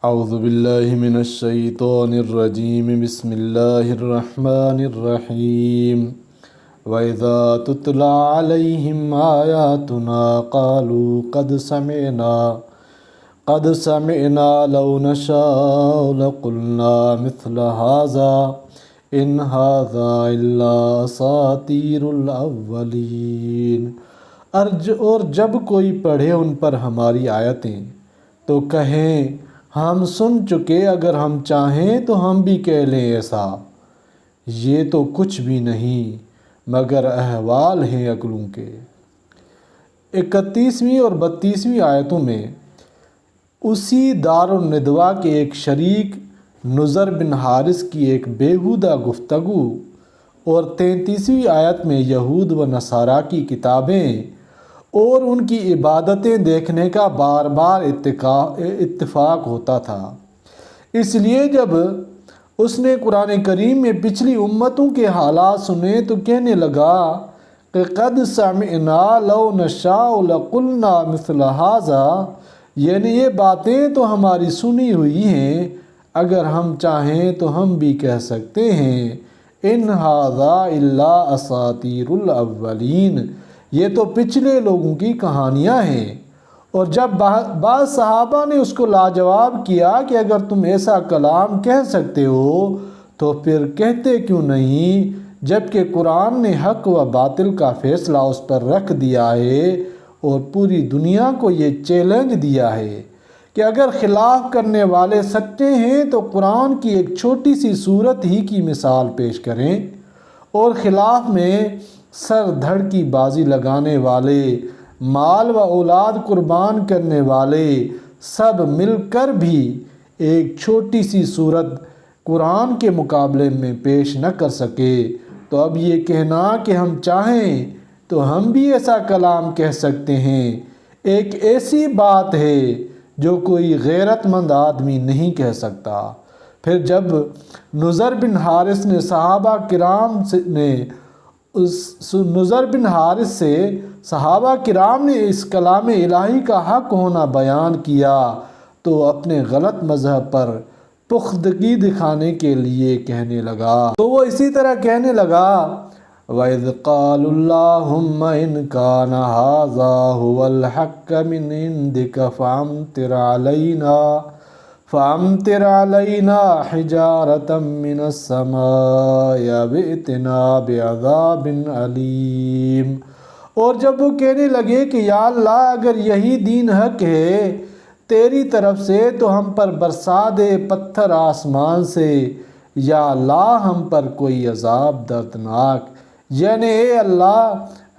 اعوذ باللہ من الشیطان الرجیم بسم اللہ الرحمن الرحیم وَإِذَا تُتْلَى عَلَيْهِمْ آيَاتُنَا قَالُوا قَدْ سَمِعْنَا لَوْ نَشَاءُ لَقُلْنَا مِثْلَ هَذَا إِنْ هَذَا إِلَّا أَسَاطِيرُ الْأَوَّلِينَ۔ اور جب کوئی پڑھے ان پر ہماری آیتیں تو کہیں ہم سن چکے، اگر ہم چاہیں تو ہم بھی کہہ لیں ایسا، یہ تو کچھ بھی نہیں مگر احوال ہیں عقلوں کے۔ 31ویں اور 32ویں آیتوں میں اسی دارالندوا کے ایک شریک نضر بن حارث کی ایک بیہودہ گفتگو، اور 33ویں آیت میں یہود و نصارہ کی کتابیں اور ان کی عبادتیں دیکھنے کا بار بار اتفاق ہوتا تھا۔ اس لیے جب اس نے قرآن کریم میں پچھلی امتوں کے حالات سنے تو کہنے لگا کہ قد سمعنا لو نشاء لقلنا مثل هذا، یعنی یہ باتیں تو ہماری سنی ہوئی ہیں، اگر ہم چاہیں تو ہم بھی کہہ سکتے ہیں ان ھذا الا اساطیر الاولین، یہ تو پچھلے لوگوں کی کہانیاں ہیں۔ اور جب بعض صحابہ نے اس کو لاجواب کیا کہ اگر تم ایسا کلام کہہ سکتے ہو تو پھر کہتے کیوں نہیں، جبکہ قرآن نے حق و باطل کا فیصلہ اس پر رکھ دیا ہے اور پوری دنیا کو یہ چیلنج دیا ہے کہ اگر خلاف کرنے والے سچے ہیں تو قرآن کی ایک چھوٹی سی صورت ہی کی مثال پیش کریں، اور خلاف میں سر دھڑ کی بازی لگانے والے، مال و اولاد قربان کرنے والے سب مل کر بھی ایک چھوٹی سی صورت قرآن کے مقابلے میں پیش نہ کر سکے، تو اب یہ کہنا کہ ہم چاہیں تو ہم بھی ایسا کلام کہہ سکتے ہیں، ایک ایسی بات ہے جو کوئی غیرت مند آدمی نہیں کہہ سکتا۔ پھر جب نضر بن حارث نے صحابہ کرام نے اس کلام الہی کا حق ہونا بیان کیا تو اپنے غلط مذہب پر پختگی دکھانے کے لیے کہنے لگا، تو وہ اسی طرح کہنے لگا وَإِذْ قَالُوا اللَّهُمَّ إِنْ كَانَ هَذَا هُوَ الْحَقَّ مِنْ عِنْدِكَ فَأَمْطِرْ عَلَيْنَا حِجَارَةً مِّنَ السَّمَاءِ أَوْ ائْتِنَا بِعَذَابٍ أَلِيمٍ۔ اور جب وہ کہنے لگے کہ یا اللہ اگر یہی دین حق ہے تیری طرف سے تو ہم پر برسا دے پتھر آسمان سے، یا اللہ ہم پر کوئی عذاب دردناک، یعنی اے اللہ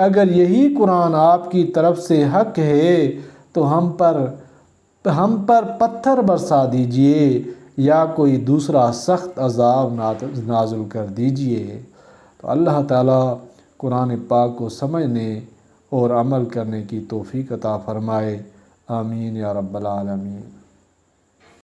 اگر یہی قرآن آپ کی طرف سے حق ہے تو ہم پر پتھر برسا دیجئے یا کوئی دوسرا سخت عذاب نازل کر دیجئے۔ تو اللہ تعالیٰ قرآن پاک کو سمجھنے اور عمل کرنے کی توفیق عطا فرمائے، آمین یا رب العالمین۔